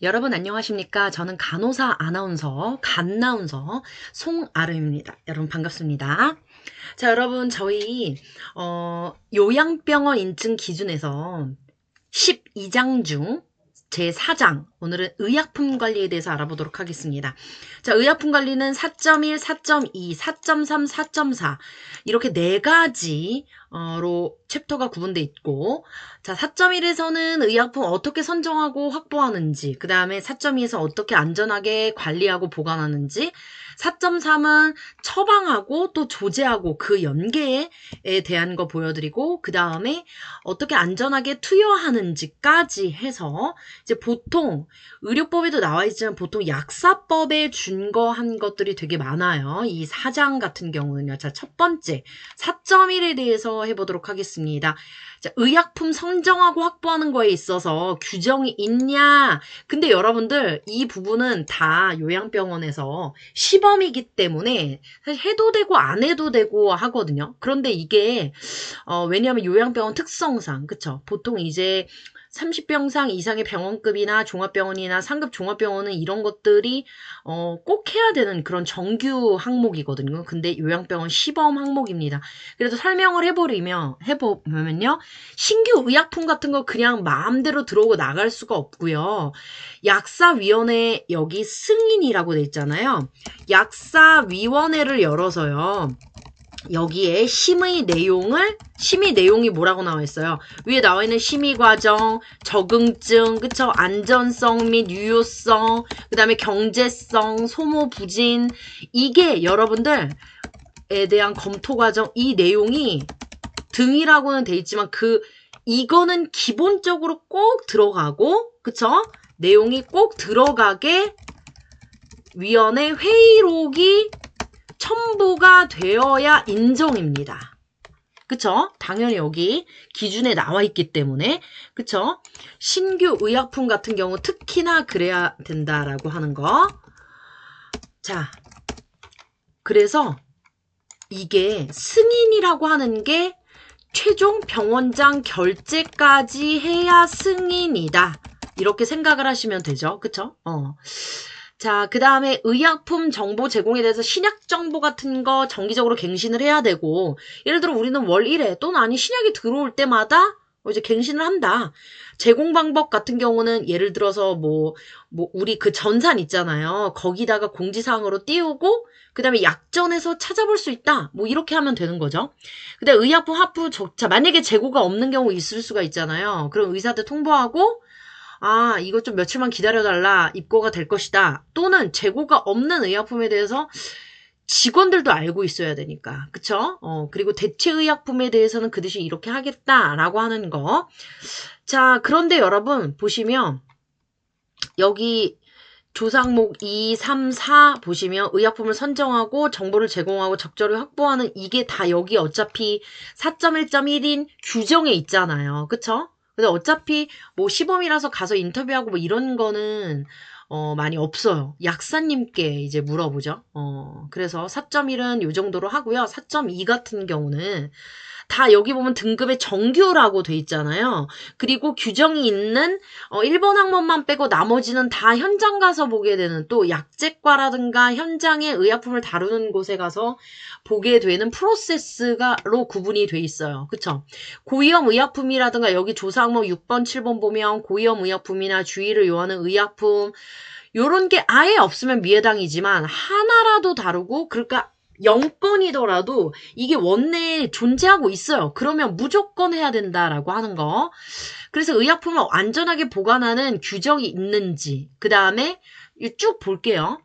여러분 안녕하십니까? 저는 간호사 아나운서, 간나운서 송아름입니다. 여러분 반갑습니다. 자, 여러분 저희 요양병원 인증 기준에서 12장 중 제4장 오늘은 의약품 관리에 대해서 알아보도록 하겠습니다. 자, 의약품 관리는 4.1, 4.2, 4.3, 4.4 이렇게 네 가지로 챕터가 구분되어 있고, 자, 4.1에서는 의약품 어떻게 선정하고 확보하는지, 그 다음에 4.2에서 어떻게 안전하게 관리하고 보관하는지, 4.3은 처방하고 또 조제하고 그 연계에 대한 거 보여드리고, 그 다음에 어떻게 안전하게 투여하는지까지 해서 이제 보통 의료법에도 나와 있지만 보통 약사법에 준거한 것들이 되게 많아요. 이 4장 같은 경우는요. 자, 첫 번째 4.1에 대해서 해보도록 하겠습니다. 자, 의약품 선정하고 확보하는 거에 있어서 규정이 있냐? 근데 여러분들 이 부분은 다 요양병원에서 시범이기 때문에 사실 해도 되고 안 해도 되고 하거든요. 그런데 이게 왜냐하면 요양병원 특성상 그쵸? 보통 이제 30병상 이상의 병원급이나 종합병원이나 상급 종합병원은 이런 것들이 꼭 해야 되는 그런 정규 항목이거든요. 근데 요양병원 시범 항목입니다. 그래도 설명을 해보면요. 신규 의약품 같은 거 그냥 마음대로 들어오고 나갈 수가 없고요. 약사위원회 여기 승인이라고 돼 있잖아요. 약사위원회를 열어서요. 여기에 심의 내용이 뭐라고 나와 있어요? 위에 나와 있는 심의 과정, 적응증, 그쵸? 안전성 및 유효성, 그 다음에 경제성, 소모 부진, 이게 여러분들에 대한 검토 과정, 이 내용이 등이라고는 돼 있지만 이거는 기본적으로 꼭 들어가고, 그쵸? 내용이 꼭 들어가게 위원회 회의록이 첨부가 되어야 인정입니다. 그쵸? 당연히 여기 기준에 나와 있기 때문에, 그쵸? 신규 의약품 같은 경우 특히나 그래야 된다라고 하는 거. 자, 그래서 이게 승인이라고 하는 게 최종 병원장 결재까지 해야 승인이다. 이렇게 생각을 하시면 되죠. 그쵸? 자, 그 다음에 의약품 정보 제공에 대해서 신약 정보 같은 거 정기적으로 갱신을 해야 되고, 예를 들어 우리는 월 1회 또는 아니 신약이 들어올 때마다 이제 갱신을 한다. 제공 방법 같은 경우는 예를 들어서 우리 그 전산 있잖아요. 거기다가 공지사항으로 띄우고, 그 다음에 약전에서 찾아볼 수 있다. 이렇게 하면 되는 거죠. 근데 의약품 합부조차 만약에 재고가 없는 경우 있을 수가 있잖아요. 그럼 의사한테 통보하고, 이거 좀 며칠만 기다려달라. 입고가 될 것이다. 또는 재고가 없는 의약품에 대해서 직원들도 알고 있어야 되니까. 그쵸? 그리고 대체 의약품에 대해서는 그 대신 이렇게 하겠다라고 하는 거. 자, 그런데 여러분 보시면 여기 조상목 2, 3, 4 보시면 의약품을 선정하고 정보를 제공하고 적절히 확보하는 이게 다 여기 어차피 4.1.1인 규정에 있잖아요. 그쵸? 근데 어차피 시범이라서 가서 인터뷰하고 이런 거는 많이 없어요. 약사님께 이제 물어보죠. 그래서 4.1은 요 정도로 하고요. 4.2 같은 경우는 다 여기 보면 등급에 정규라고 돼 있잖아요. 그리고 규정이 있는 1번 항목만 빼고 나머지는 다 현장 가서 보게 되는 또 약제과라든가 현장의 의약품을 다루는 곳에 가서 보게 되는 프로세스가로 구분이 돼 있어요. 그쵸? 고위험 의약품이라든가 여기 조사 항목 6번, 7번 보면 고위험 의약품이나 주의를 요하는 의약품 요런 게 아예 없으면 미해당이지만 하나라도 다루고 그러니까 0건이더라도 이게 원내에 존재하고 있어요. 그러면 무조건 해야 된다라고 하는 거. 그래서 의약품을 안전하게 보관하는 규정이 있는지 그 다음에 쭉 볼게요.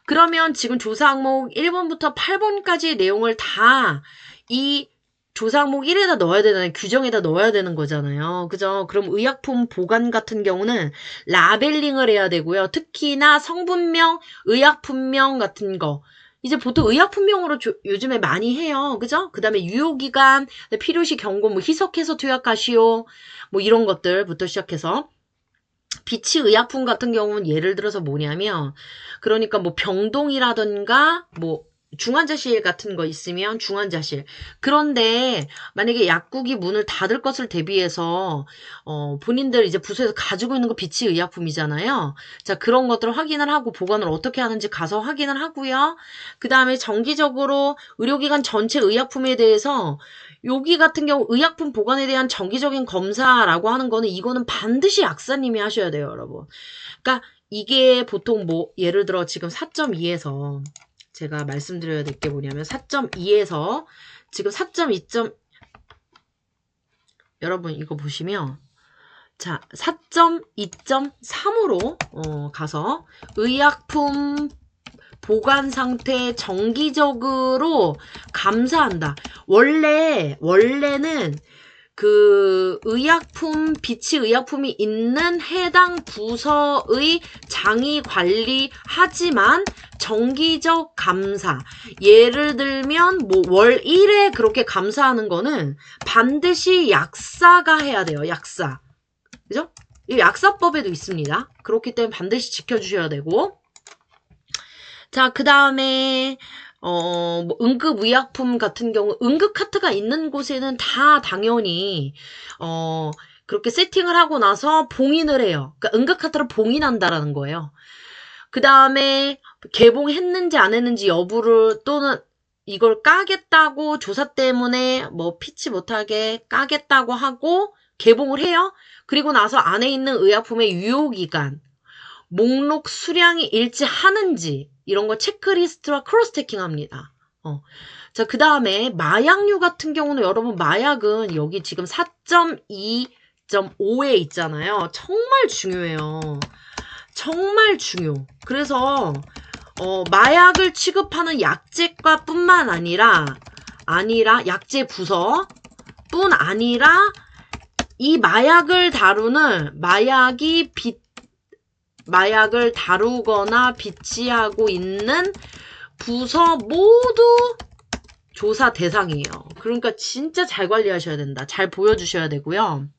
그러면 지금 조사 항목 1번부터 8번까지의 내용을 다 이 조사 항목 1에다 넣어야 되는 규정에다 넣어야 되는 거잖아요. 그죠? 그럼 의약품 보관 같은 경우는 라벨링을 해야 되고요. 특히나 성분명, 의약품명 같은 거 이제 보통 의약품명으로 요즘에 많이 해요. 그죠? 그 다음에 유효기간, 필요시 경고, 희석해서 투약하시오, 이런 것들부터 시작해서 비치 의약품 같은 경우는 예를 들어서 뭐냐면 그러니까 병동이라든가 중환자실 같은 거 있으면 중환자실. 그런데 만약에 약국이 문을 닫을 것을 대비해서 본인들 이제 부서에서 가지고 있는 거 비치 의약품이잖아요. 자, 그런 것들을 확인을 하고 보관을 어떻게 하는지 가서 확인을 하고요. 그 다음에 정기적으로 의료기관 전체 의약품에 대해서 여기 같은 경우 의약품 보관에 대한 정기적인 검사라고 하는 거는 이거는 반드시 약사님이 하셔야 돼요, 여러분. 그러니까 이게 보통 뭐 예를 들어 지금 4.2에서 제가 말씀드려야 될 게 뭐냐면 4.2에서 지금 4.2. 여러분 이거 보시면 자 4.2.3으로 가서 의약품 보관 상태 정기적으로 감사한다. 원래는 그 비치 의약품이 있는 해당 부서의 장이 관리하지만 정기적 감사. 예를 들면 뭐 월 1회 그렇게 감사하는 거는 반드시 약사가 해야 돼요. 약사. 그죠? 이 약사법에도 있습니다. 그렇기 때문에 반드시 지켜주셔야 되고. 자, 그 다음에 뭐 응급의약품 같은 경우 응급카트가 있는 곳에는 다 당연히 그렇게 세팅을 하고 나서 봉인을 해요. 그러니까 응급카트를 봉인한다라는 거예요. 그 다음에 개봉했는지 안 했는지 여부를 또는 이걸 까겠다고 조사 때문에 뭐 피치 못하게 까겠다고 하고 개봉을 해요. 그리고 나서 안에 있는 의약품의 유효기간 목록 수량이 일치하는지 이런 거 체크리스트와 크로스체킹 합니다. 자, 그 다음에 마약류 같은 경우는 여러분 마약은 여기 지금 4.2.5에 있잖아요. 정말 중요해요. 정말 중요. 그래서 마약을 취급하는 약제과 뿐만 아니라 약제 부서 뿐 아니라 이 마약을 다루는 마약을 다루거나 비치하고 있는 부서 모두 조사 대상이에요. 그러니까 진짜 잘 관리하셔야 된다. 잘 보여주셔야 되고요.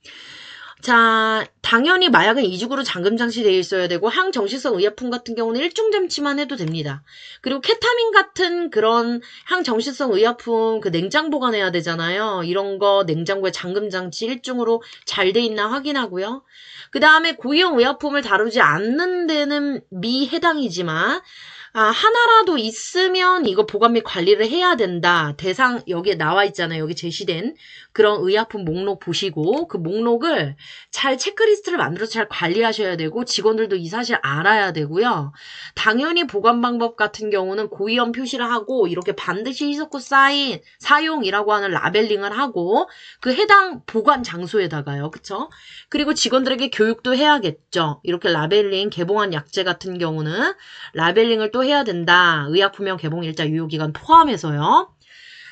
자, 당연히 마약은 이중으로 잠금 장치되어 있어야 되고 항정식성 의약품 같은 경우는 일중 잠치만 해도 됩니다. 그리고 케타민 같은 그런 항정식성 의약품 그 냉장 보관해야 되잖아요. 이런 거 냉장고에 잠금 장치 일중으로 잘 돼 있나 확인하고요. 그 다음에 고위험 의약품을 다루지 않는 데는 미해당이지만 하나라도 있으면 이거 보관 및 관리를 해야 된다. 대상 여기에 나와 있잖아요. 여기 제시된 그런 의약품 목록 보시고 그 목록을 잘 체크리스트를 만들어서 잘 관리하셔야 되고 직원들도 이 사실 알아야 되고요. 당연히 보관 방법 같은 경우는 고위험 표시를 하고 이렇게 반드시 희석후 사용이라고 하는 라벨링을 하고 그 해당 보관 장소에다가요. 그쵸? 그리고 직원들에게 교육도 해야겠죠. 이렇게 라벨링 개봉한 약제 같은 경우는 라벨링을 또 해야 된다. 의약품명 개봉일자 유효기간 포함해서요.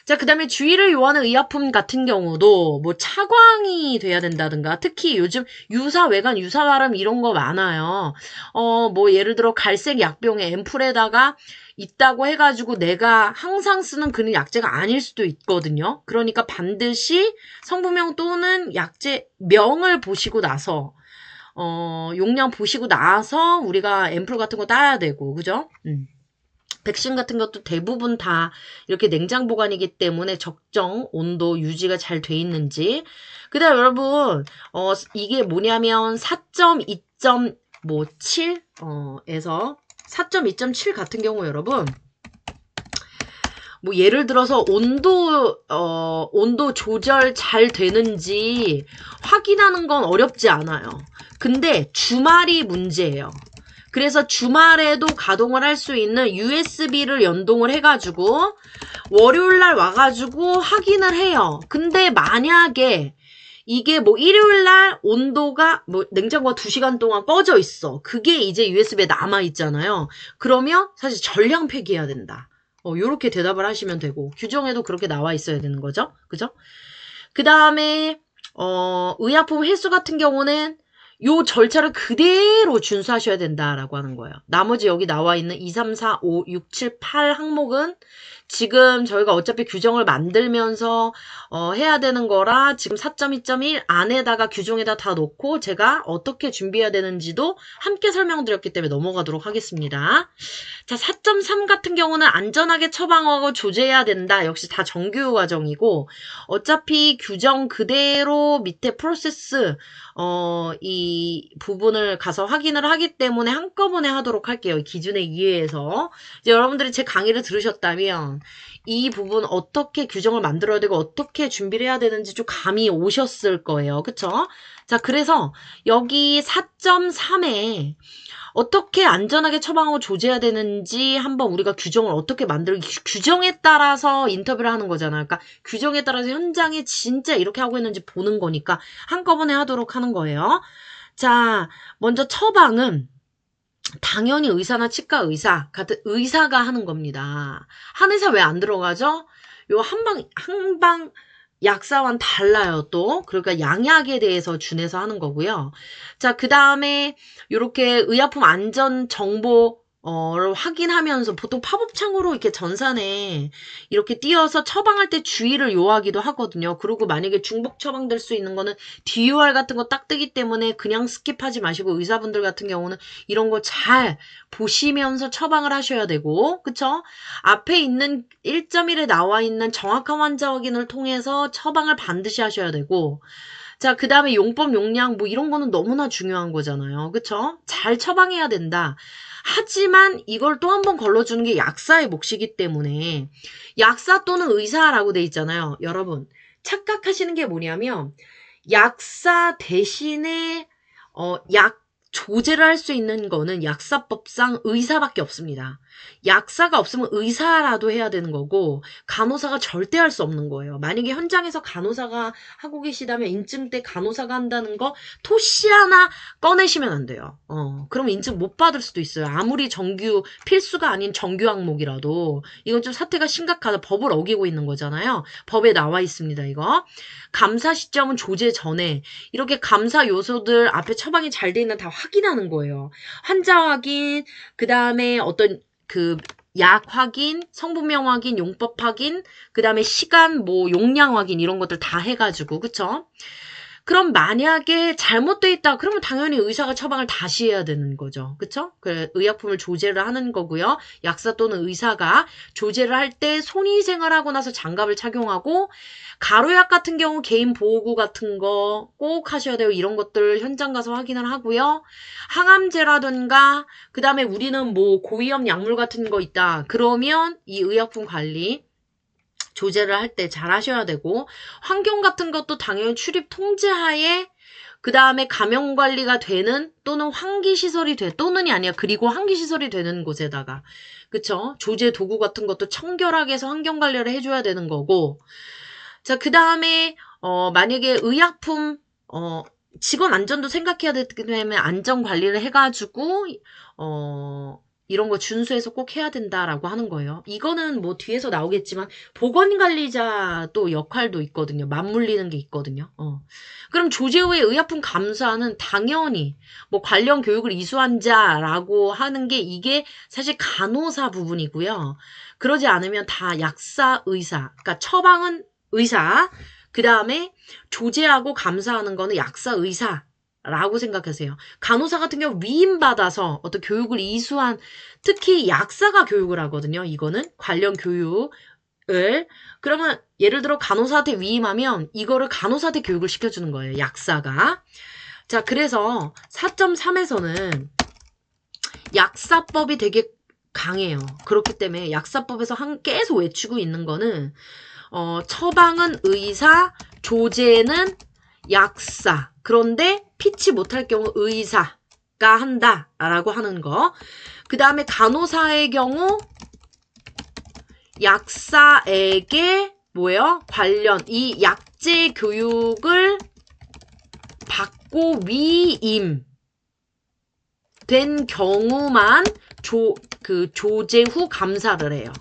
자, 그 다음에 주의를 요하는 의약품 같은 경우도 뭐 차광이 돼야 된다든가 특히 요즘 유사 외관 유사 발음 이런 거 많아요. 뭐 예를 들어 갈색 약병에 앰플에다가 있다고 해가지고 내가 항상 쓰는 그런 약제가 아닐 수도 있거든요. 그러니까 반드시 성분명 또는 약제 명을 보시고 나서 용량 보시고 나서 우리가 앰플 같은 거 따야 되고 그죠? 백신 같은 것도 대부분 다 이렇게 냉장 보관이기 때문에 적정 온도 유지가 잘 돼 있는지. 그 다음 여러분, 이게 뭐냐면 4.2.7, 에서 4.2.7 같은 경우 여러분, 뭐 예를 들어서 온도 조절 잘 되는지 확인하는 건 어렵지 않아요. 근데 주말이 문제예요. 그래서 주말에도 가동을 할 수 있는 USB를 연동을 해가지고 월요일날 와가지고 확인을 해요. 근데 만약에 이게 뭐 일요일날 온도가 뭐 냉장고가 2시간 동안 꺼져 있어. 그게 이제 USB에 남아있잖아요. 그러면 사실 전량 폐기해야 된다. 요렇게 대답을 하시면 되고 규정에도 그렇게 나와 있어야 되는 거죠. 그죠? 그 다음에 의약품 횟수 같은 경우는 요 절차를 그대로 준수하셔야 된다라고 하는 거예요. 나머지 여기 나와 있는 2, 3, 4, 5, 6, 7, 8 항목은 지금 저희가 어차피 규정을 만들면서 해야 되는 거라 지금 4.2.1 안에다가 규정에다 다 놓고 제가 어떻게 준비해야 되는지도 함께 설명드렸기 때문에 넘어가도록 하겠습니다. 자, 4.3 같은 경우는 안전하게 처방하고 조제해야 된다. 역시 다 정규 과정이고 어차피 규정 그대로 밑에 프로세스 이 부분을 가서 확인을 하기 때문에 한꺼번에 하도록 할게요. 기준에 의해서. 이제 여러분들이 제 강의를 들으셨다면 이 부분 어떻게 규정을 만들어야 되고 어떻게 준비를 해야 되는지 좀 감이 오셨을 거예요. 그쵸? 자, 그래서 여기 4.3에 어떻게 안전하게 처방하고 조제해야 되는지 한번 우리가 규정을 어떻게 규정에 따라서 인터뷰를 하는 거잖아요. 그러니까 규정에 따라서 현장에 진짜 이렇게 하고 있는지 보는 거니까 한꺼번에 하도록 하는 거예요. 자, 먼저 처방은 당연히 의사나 치과 의사 같은 의사가 하는 겁니다. 한의사 왜 안 들어가죠? 요 한방 약사와는 달라요, 또. 그러니까 양약에 대해서 준해서 하는 거고요. 자, 그 다음에 이렇게 의약품 안전 정보를 확인하면서 보통 팝업창으로 이렇게 전산에 이렇게 띄어서 처방할 때 주의를 요하기도 하거든요. 그리고 만약에 중복 처방될 수 있는 거는 DUR 같은 거 딱 뜨기 때문에 그냥 스킵하지 마시고 의사분들 같은 경우는 이런 거 잘 보시면서 처방을 하셔야 되고, 그쵸? 앞에 있는 1.1에 나와 있는 정확한 환자 확인을 통해서 처방을 반드시 하셔야 되고, 자, 그 다음에 용법, 용량, 뭐 이런 거는 너무나 중요한 거잖아요. 그쵸? 잘 처방해야 된다. 하지만 이걸 또 한 번 걸러주는 게 약사의 몫이기 때문에 약사 또는 의사라고 돼 있잖아요. 여러분, 착각하시는 게 뭐냐면 약사 대신에 약 조제를 할 수 있는 거는 약사법상 의사밖에 없습니다. 약사가 없으면 의사라도 해야 되는 거고 간호사가 절대 할 수 없는 거예요. 만약에 현장에서 간호사가 하고 계시다면 인증 때 간호사가 한다는 거 토시 하나 꺼내시면 안 돼요. 그럼 인증 못 받을 수도 있어요. 아무리 정규 필수가 아닌 정규 항목이라도 이건 좀 사태가 심각하다. 법을 어기고 있는 거잖아요. 법에 나와 있습니다. 이거 감사 시점은 조제 전에 이렇게 감사 요소들 앞에 처방이 잘 돼 있는 다 확인하는 거예요. 환자 확인, 그 다음에 어떤 약 확인, 성분명 확인, 용법 확인, 그 다음에 시간, 뭐 용량 확인 이런 것들 다 해가지고, 그쵸? 그럼 만약에 잘못돼 있다 그러면 당연히 의사가 처방을 다시 해야 되는 거죠. 그쵸? 의약품을 조제를 하는 거고요. 약사 또는 의사가 조제를 할 때 손위생을 하고 나서 장갑을 착용하고 가루약 같은 경우 개인 보호구 같은 거 꼭 하셔야 돼요. 이런 것들 현장 가서 확인을 하고요. 항암제라든가 그 다음에 우리는 뭐 고위험 약물 같은 거 있다. 그러면 이 의약품 관리 조제를 할 때 잘 하셔야 되고 환경 같은 것도 당연히 출입 통제하에 그 다음에 감염 관리가 되는 또는 환기시설이 또는이 아니야. 그리고 환기시설이 되는 곳에다가 그쵸? 조제 도구 같은 것도 청결하게 해서 환경 관리를 해줘야 되는 거고 자, 그 다음에 만약에 의약품 직원 안전도 생각해야 되기 때문에 안전 관리를 해가지고 이런 거 준수해서 꼭 해야 된다라고 하는 거예요. 이거는 뭐 뒤에서 나오겠지만 보건관리자 또 역할도 있거든요. 맞물리는 게 있거든요. 그럼 조제 후에 의약품 감사는 당연히 뭐 관련 교육을 이수한 자라고 하는 게 이게 사실 간호사 부분이고요. 그러지 않으면 다 약사, 의사. 그러니까 처방은 의사. 그 다음에 조제하고 감사하는 거는 약사, 의사. 라고 생각하세요. 간호사 같은 경우 위임받아서 어떤 교육을 이수한 특히 약사가 교육을 하거든요. 이거는 관련 교육을 그러면 예를 들어 간호사한테 위임하면 이거를 간호사한테 교육을 시켜주는 거예요. 약사가. 자, 그래서 4.3에서는 약사법이 되게 강해요. 그렇기 때문에 약사법에서 계속 외치고 있는 거는 처방은 의사, 조제는 약사. 그런데 피치 못할 경우 의사가 한다라고 하는 거. 그 다음에 간호사의 경우 약사에게 뭐예요? 관련 이 약제 교육을 받고 위임 된 경우만 조제 후 감사를 해요.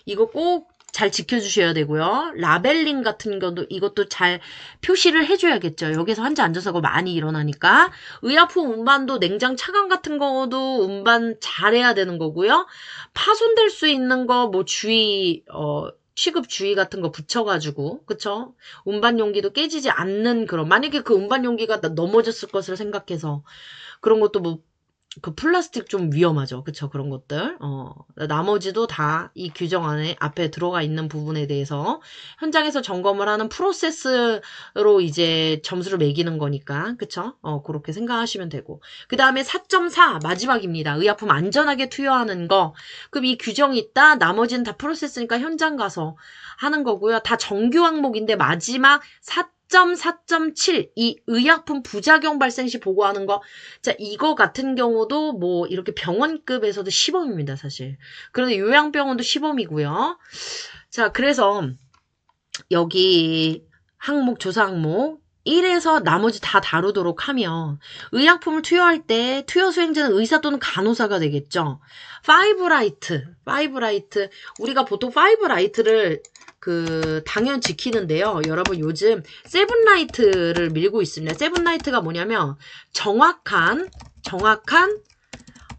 이거 꼭 잘 지켜주셔야 되고요. 라벨링 같은 것도 이것도 잘 표시를 해줘야겠죠. 여기서 환자 앉아서 그거 많이 일어나니까. 의약품 운반도 냉장 차감 같은 거도 운반 잘해야 되는 거고요. 파손될 수 있는 거 뭐 주의 취급 주의 같은 거 붙여가지고 그쵸? 운반 용기도 깨지지 않는 그런 만약에 그 운반 용기가 넘어졌을 것을 생각해서 그런 것도 뭐 그 플라스틱 좀 위험하죠. 그쵸? 그런 것들. 나머지도 다 이 규정 안에 앞에 들어가 있는 부분에 대해서 현장에서 점검을 하는 프로세스로 이제 점수를 매기는 거니까. 그쵸? 그렇게 생각하시면 되고. 그 다음에 4.4 마지막입니다. 의약품 안전하게 투여하는 거. 그럼 이 규정이 있다. 나머지는 다 프로세스니까 현장 가서 하는 거고요. 다 정규 항목인데 마지막 4.4.7 이 의약품 부작용 발생 시 보고하는 거. 자, 이거 같은 경우도 뭐 이렇게 병원급에서도 시범입니다, 사실. 그런데 요양병원도 시범이고요. 자, 그래서 여기 항목 조사 항목 1에서 나머지 다 다루도록 하면 의약품을 투여할 때 투여 수행자는 의사 또는 간호사가 되겠죠. 5라이트 우리가 보통 5라이트를 당연 지키는데요. 여러분 요즘 세븐라이트를 밀고 있습니다. 세븐라이트가 뭐냐면 정확한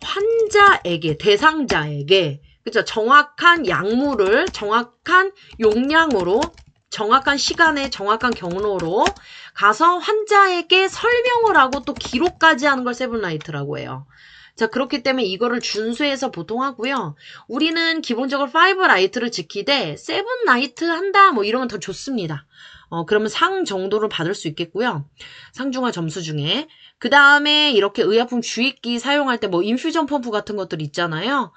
환자에게 대상자에게 그죠? 정확한 약물을 정확한 용량으로 정확한 시간에 정확한 경로로 가서 환자에게 설명을 하고 또 기록까지 하는 걸 세븐라이트라고 해요. 자, 그렇기 때문에 이거를 준수해서 보통 하고요. 우리는 기본적으로 5라이트를 지키되 7라이트 한다 뭐 이러면 더 좋습니다. 그러면 상 정도를 받을 수 있겠고요. 상중하 점수 중에. 그 다음에 이렇게 의약품 주입기 사용할 때 뭐 인퓨전 펌프 같은 것들 있잖아요.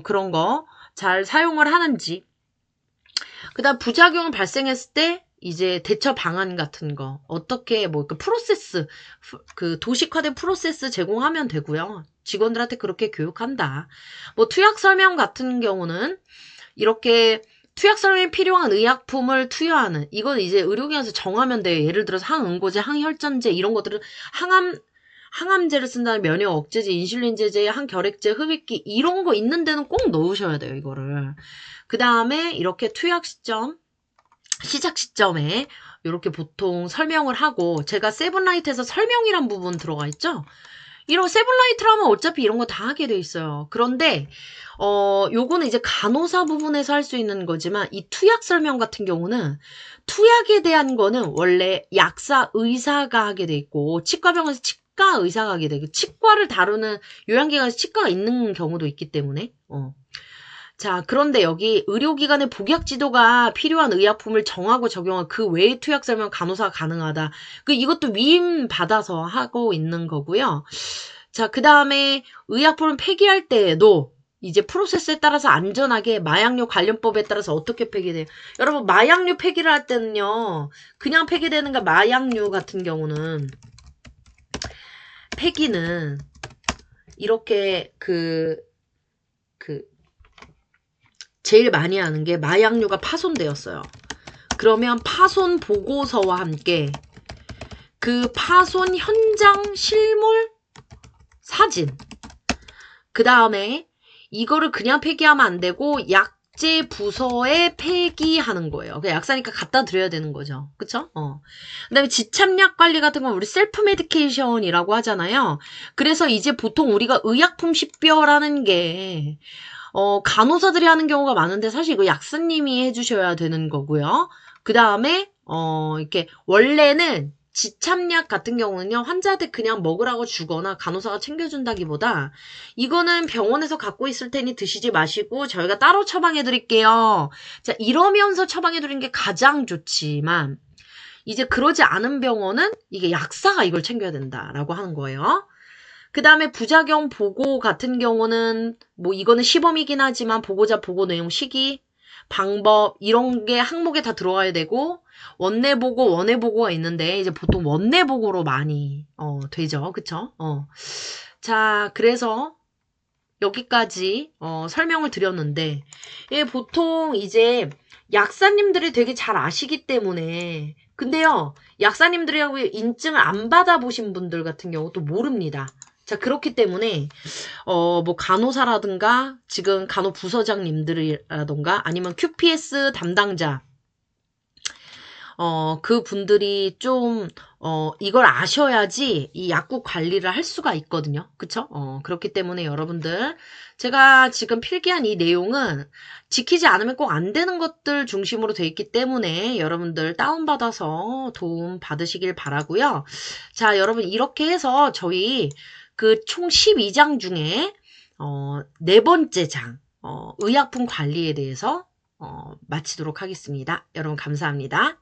그런 거 잘 사용을 하는지. 그 다음 부작용을 발생했을 때 이제 대처 방안 같은 거 어떻게 뭐 그 프로세스 도식화된 프로세스 제공하면 되고요. 직원들한테 그렇게 교육한다. 뭐 투약 설명 같은 경우는 이렇게 투약 설명이 필요한 의약품을 투여하는 이건 이제 의료기관에서 정하면 돼요. 예를 들어서 항응고제, 항혈전제 이런 것들은 항암제를 쓴다는 면역 억제제, 인슐린제제, 항결핵제, 흡입기 이런 거 있는 데는 꼭 넣으셔야 돼요. 이거를. 그 다음에 이렇게 투약 시점 시작 시점에 이렇게 보통 설명을 하고 제가 세븐라이트에서 설명이란 부분 들어가 있죠. 이런 세븐라이트를 하면 어차피 이런 거 다 하게 돼 있어요. 그런데 요거는 이제 간호사 부분에서 할 수 있는 거지만 이 투약 설명 같은 경우는 투약에 대한 거는 원래 약사 의사가 하게 돼 있고 치과병원에서 치과 의사가 하게 되고 치과를 다루는 요양기관에서 치과가 있는 경우도 있기 때문에 자, 그런데 여기 의료기관의 복약 지도가 필요한 의약품을 정하고 적용한 그 외의 투약 설명 간호사가 가능하다. 이것도 위임 받아서 하고 있는 거고요. 자, 그 다음에 의약품을 폐기할 때에도 이제 프로세스에 따라서 안전하게 마약류 관련법에 따라서 어떻게 폐기돼요? 여러분 마약류 폐기를 할 때는요. 그냥 폐기되는가 마약류 같은 경우는 폐기는 이렇게 제일 많이 하는 게 마약류가 파손되었어요. 그러면 파손 보고서와 함께 그 파손 현장 실물 사진 그 다음에 이거를 그냥 폐기하면 안 되고 약제 부서에 폐기하는 거예요. 약사니까 갖다 드려야 되는 거죠. 그쵸? 그 다음에 지참약 관리 같은 건 우리 셀프 메디케이션이라고 하잖아요. 그래서 이제 보통 우리가 의약품 식별하는 게 간호사들이 하는 경우가 많은데 사실 이거 약사님이 해주셔야 되는 거고요. 그 다음에 이렇게 원래는 지참약 같은 경우는요. 환자한테 그냥 먹으라고 주거나 간호사가 챙겨준다기보다 이거는 병원에서 갖고 있을 테니 드시지 마시고 저희가 따로 처방해 드릴게요. 자, 이러면서 처방해 드리는 게 가장 좋지만 이제 그러지 않은 병원은 이게 약사가 이걸 챙겨야 된다라고 하는 거예요. 그 다음에 부작용 보고 같은 경우는 뭐 이거는 시범이긴 하지만 보고자 보고 내용 시기 방법 이런 게 항목에 다 들어가야 되고 원내보고 원해보고가 있는데 이제 보통 원내보고로 많이 되죠. 그쵸? 자, 그래서 여기까지 설명을 드렸는데 보통 이제 약사님들이 되게 잘 아시기 때문에 근데요 약사님들이하고 인증을 안 받아보신 분들 같은 경우 또 모릅니다. 자, 그렇기 때문에 뭐 간호사라든가 지금 간호부서장님들이라든가 아니면 QPS 담당자 그분들이 좀 이걸 아셔야지 이 약국 관리를 할 수가 있거든요. 그쵸? 그렇기 때문에 여러분들 제가 지금 필기한 이 내용은 지키지 않으면 꼭 안 되는 것들 중심으로 되어 있기 때문에 여러분들 다운받아서 도움 받으시길 바라고요. 자, 여러분 이렇게 해서 저희 그 총 12장 중에 네 번째 장 의약품 관리에 대해서 마치도록 하겠습니다. 여러분 감사합니다.